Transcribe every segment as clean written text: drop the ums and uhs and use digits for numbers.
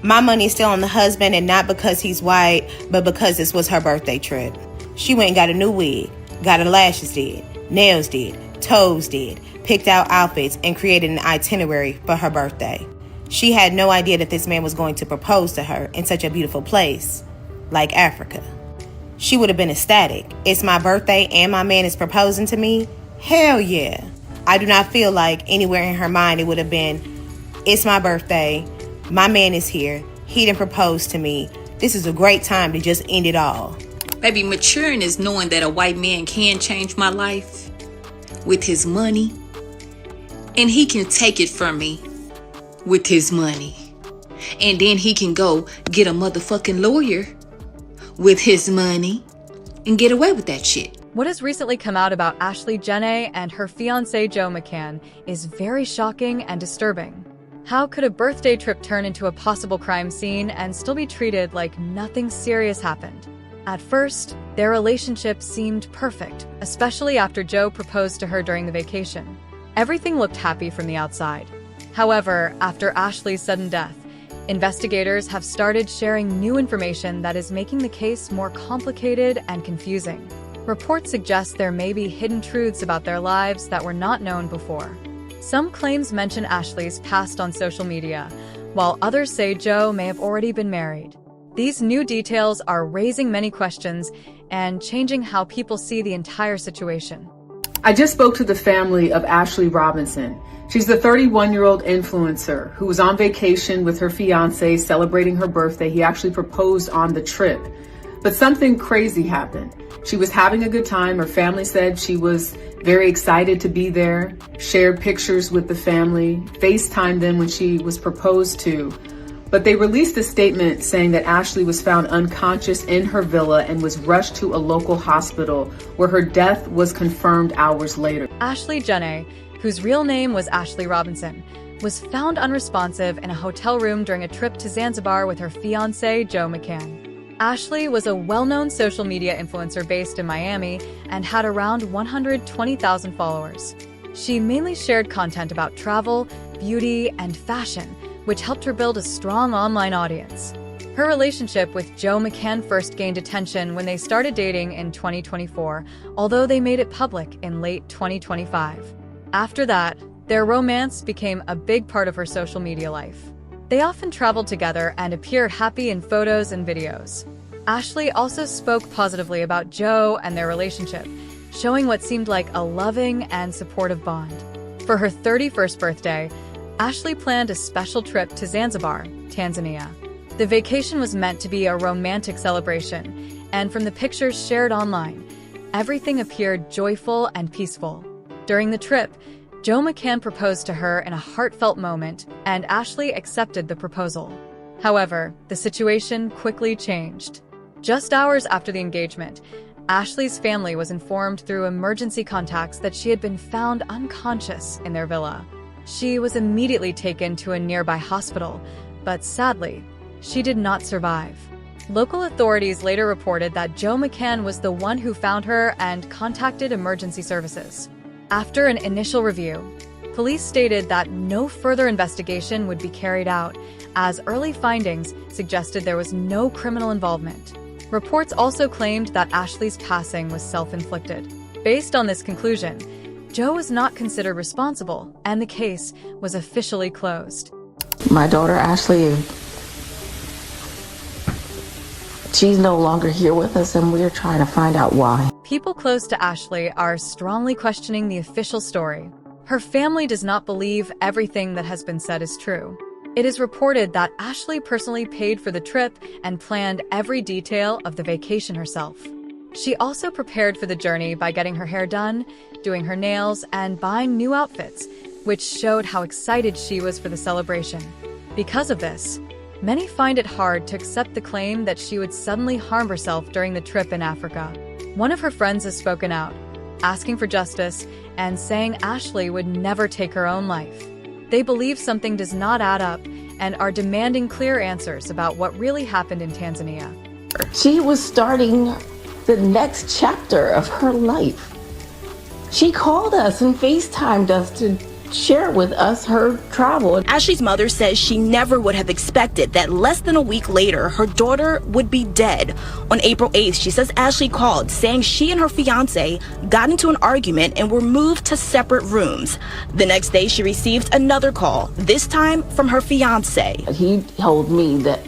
My money is still on the husband, and not because he's white, but because this was her birthday trip. She went and got a new wig, got her lashes did, nails did, toes did, picked out outfits, and created an itinerary for her birthday. She had no idea that this man was going to propose to her in such a beautiful place like Africa. She would have been ecstatic. It's my birthday and my man is proposing to me? Hell yeah. I do not feel like anywhere in her mind it would have been, it's my birthday, my man is here, he done proposed to me. This is a great time to just end it all. Baby, maturing is knowing that a white man can change my life with his money, and he can take it from me with his money. And then he can go get a motherfucking lawyer with his money and get away with that shit. What has recently come out about Ashlee Jenae and her fiancé Joe McCann is very shocking and disturbing. How could a birthday trip turn into a possible crime scene and still be treated like nothing serious happened? At first, their relationship seemed perfect, especially after Joe proposed to her during the vacation. Everything looked happy from the outside. However, after Ashlee's sudden death, investigators have started sharing new information that is making the case more complicated and confusing. Reports suggest there may be hidden truths about their lives that were not known before. Some claims mention Ashlee's past on social media, while others say Joe may have already been married. These new details are raising many questions and changing how people see the entire situation. I just spoke to the family of Ashlee Robinson. She's the 31-year-old influencer who was on vacation with her fiancé celebrating her birthday. He actually proposed on the trip. But something crazy happened. She was having a good time. Her family said she was very excited to be there, shared pictures with the family, FaceTimed them when she was proposed to. But they released a statement saying that Ashlee was found unconscious in her villa and was rushed to a local hospital where her death was confirmed hours later. Ashlee Jenae, whose real name was Ashlee Robinson, was found unresponsive in a hotel room during a trip to Zanzibar with her fiancé, Joe McCann. Ashlee was a well-known social media influencer based in Miami and had around 120,000 followers. She mainly shared content about travel, beauty, and fashion, which helped her build a strong online audience. Her relationship with Joe McCann first gained attention when they started dating in 2024, although they made it public in late 2025. After that, their romance became a big part of her social media life. They often traveled together and appeared happy in photos and videos. Ashlee also spoke positively about Joe and their relationship, showing what seemed like a loving and supportive bond. For her 31st birthday, Ashlee planned a special trip to Zanzibar, Tanzania. The vacation was meant to be a romantic celebration, and from the pictures shared online, everything appeared joyful and peaceful. During the trip, Joe McCann proposed to her in a heartfelt moment, and Ashlee accepted the proposal. However, the situation quickly changed. Just hours after the engagement, Ashlee's family was informed through emergency contacts that she had been found unconscious in their villa. She was immediately taken to a nearby hospital, but sadly, she did not survive. Local authorities later reported that Joe McCann was the one who found her and contacted emergency services. After an initial review, police stated that no further investigation would be carried out, as early findings suggested there was no criminal involvement. Reports also claimed that Ashlee's passing was self-inflicted. Based on this conclusion, Joe was not considered responsible, and the case was officially closed. My daughter Ashlee, she's no longer here with us, and we're trying to find out why. People close to Ashlee are strongly questioning the official story. Her family does not believe everything that has been said is true. It is reported that Ashlee personally paid for the trip and planned every detail of the vacation herself. She also prepared for the journey by getting her hair done, doing her nails, and buying new outfits, which showed how excited she was for the celebration. Because of this, many find it hard to accept the claim that she would suddenly harm herself during the trip in Africa. One of her friends has spoken out, asking for justice and saying Ashlee would never take her own life. They believe something does not add up and are demanding clear answers about what really happened in Tanzania. She was starting the next chapter of her life. She called us and FaceTimed us to share with us her travel. Ashlee's mother says she never would have expected that less than a week later, her daughter would be dead. On April 8th, she says Ashlee called saying she and her fiancé got into an argument and were moved to separate rooms. The next day, she received another call, this time from her fiancé. He told me that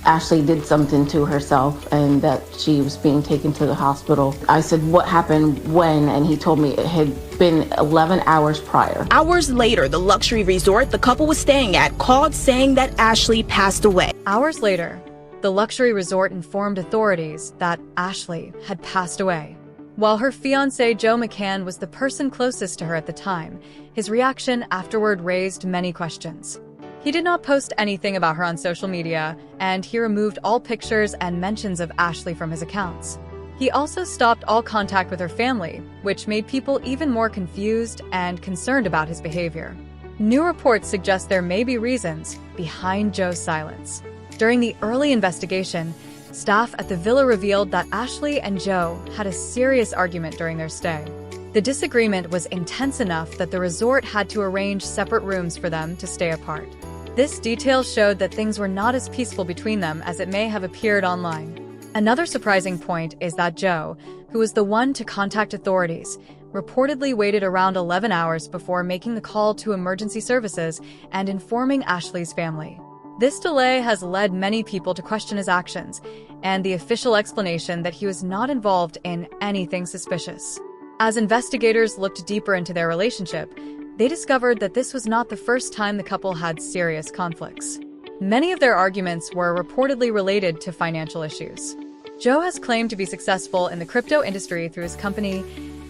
Ashlee did something to herself and that she was being taken to the hospital. I said, what happened when? And he told me it had been 11 hours prior. Hours later, the luxury resort the couple was staying at called saying that Ashlee passed away. Hours later, the luxury resort informed authorities that Ashlee had passed away. While her fiancé Joe McCann was the person closest to her at the time, his reaction afterward raised many questions. He did not post anything about her on social media, and he removed all pictures and mentions of Ashlee from his accounts. He also stopped all contact with her family, which made people even more confused and concerned about his behavior. New reports suggest there may be reasons behind Joe's silence. During the early investigation, staff at the villa revealed that Ashlee and Joe had a serious argument during their stay. The disagreement was intense enough that the resort had to arrange separate rooms for them to stay apart. This detail showed that things were not as peaceful between them as it may have appeared online. Another surprising point is that Joe, who was the one to contact authorities, reportedly waited around 11 hours before making the call to emergency services and informing Ashlee's family. This delay has led many people to question his actions and the official explanation that he was not involved in anything suspicious. As investigators looked deeper into their relationship, they discovered that this was not the first time the couple had serious conflicts. Many of their arguments were reportedly related to financial issues. Joe has claimed to be successful in the crypto industry through his company,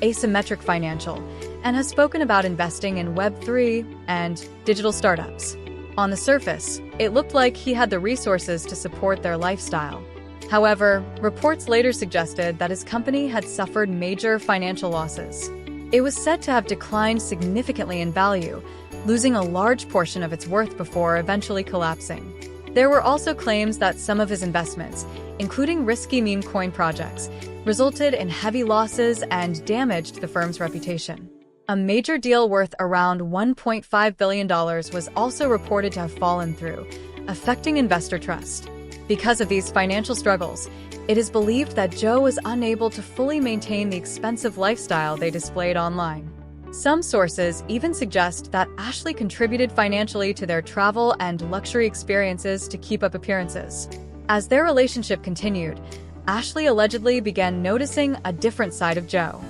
Asymmetric Financial, and has spoken about investing in Web3 and digital startups. On the surface, it looked like he had the resources to support their lifestyle. However, reports later suggested that his company had suffered major financial losses. It was said to have declined significantly in value, losing a large portion of its worth before eventually collapsing. There were also claims that some of his investments, including risky meme coin projects, resulted in heavy losses and damaged the firm's reputation. A major deal worth around $1.5 billion was also reported to have fallen through, affecting investor trust. Because of these financial struggles, it is believed that Joe was unable to fully maintain the expensive lifestyle they displayed online. Some sources even suggest that Ashlee contributed financially to their travel and luxury experiences to keep up appearances. As their relationship continued, Ashlee allegedly began noticing a different side of Joe.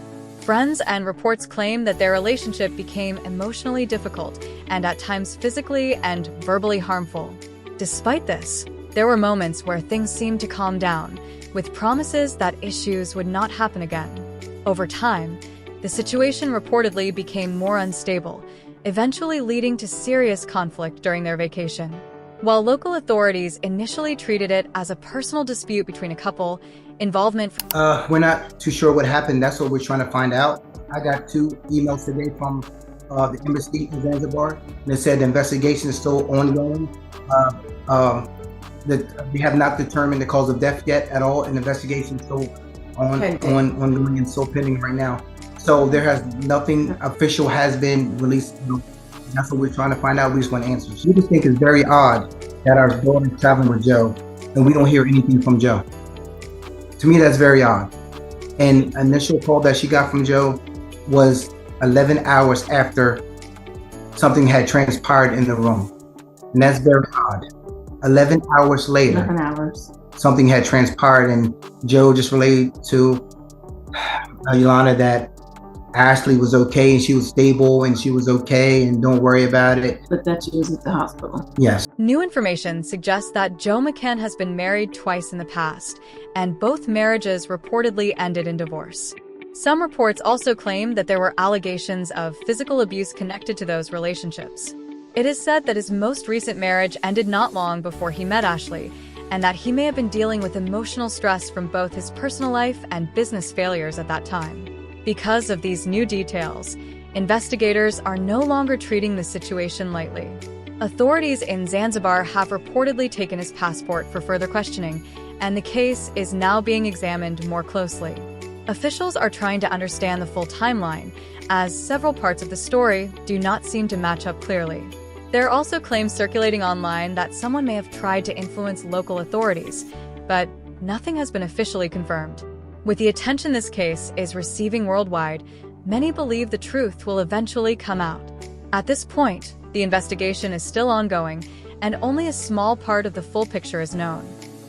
Friends and reports claim that their relationship became emotionally difficult and at times physically and verbally harmful. Despite this, there were moments where things seemed to calm down, with promises that issues would not happen again. Over time, the situation reportedly became more unstable, eventually leading to serious conflict during their vacation. While local authorities initially treated it as a personal dispute between a couple, involvement... We're not too sure what happened. That's what we're trying to find out. I got 2 emails today from the embassy in Zanzibar, and they said the investigation is still ongoing. That we have not determined the cause of death yet at all, and the investigation is still ongoing and still pending right now. So there has nothing official has been released. That's what we're trying to find out. We just want answers. We just think it's very odd that our daughter is traveling with Joe and we don't hear anything from Joe. To me, that's very odd. And initial call that she got from Joe was 11 hours after something had transpired in the room. And that's very odd. 11 hours later, 11 hours. Something had transpired, and Joe just relayed to Yolanda that Ashlee was okay and she was stable and she was okay and don't worry about it. But that she was at the hospital. Yes. New information suggests that Joe McCann has been married twice in the past, and both marriages reportedly ended in divorce. Some reports also claim that there were allegations of physical abuse connected to those relationships. It is said that his most recent marriage ended not long before he met Ashlee, and that he may have been dealing with emotional stress from both his personal life and business failures at that time. Because of these new details, investigators are no longer treating the situation lightly. Authorities in Zanzibar have reportedly taken his passport for further questioning, and the case is now being examined more closely. Officials are trying to understand the full timeline, as several parts of the story do not seem to match up clearly. There are also claims circulating online that someone may have tried to influence local authorities, but nothing has been officially confirmed. With the attention this case is receiving worldwide, many believe the truth will eventually come out. At this point, the investigation is still ongoing, and only a small part of the full picture is known.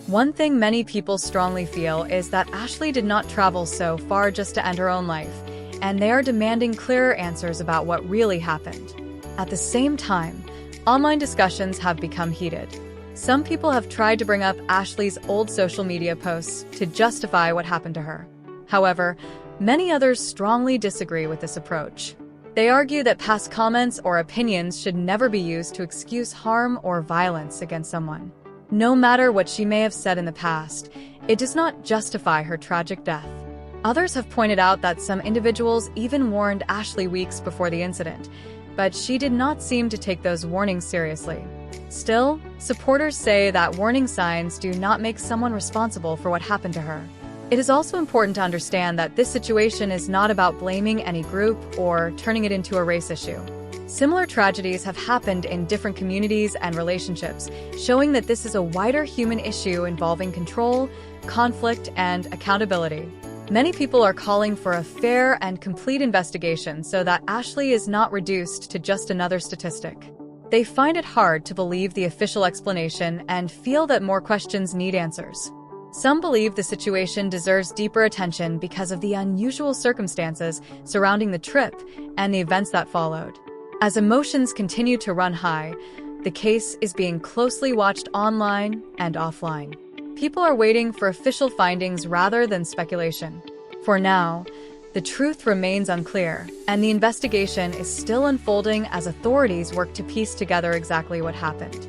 One thing many people strongly feel is that Ashlee did not travel so far just to end her own life, and they are demanding clearer answers about what really happened. At the same time, online discussions have become heated. Some people have tried to bring up Ashlee's old social media posts to justify what happened to her. However, many others strongly disagree with this approach. They argue that past comments or opinions should never be used to excuse harm or violence against someone. No matter what she may have said in the past, it does not justify her tragic death. Others have pointed out that some individuals even warned Ashlee weeks before the incident, but she did not seem to take those warnings seriously. Still, supporters say that warning signs do not make someone responsible for what happened to her. It is also important to understand that this situation is not about blaming any group or turning it into a race issue. Similar tragedies have happened in different communities and relationships, showing that this is a wider human issue involving control, conflict, and accountability. Many people are calling for a fair and complete investigation so that Ashlee is not reduced to just another statistic. They find it hard to believe the official explanation and feel that more questions need answers. Some believe the situation deserves deeper attention because of the unusual circumstances surrounding the trip and the events that followed. As emotions continue to run high, the case is being closely watched online and offline. People are waiting for official findings rather than speculation. For now, the truth remains unclear, and the investigation is still unfolding as authorities work to piece together exactly what happened.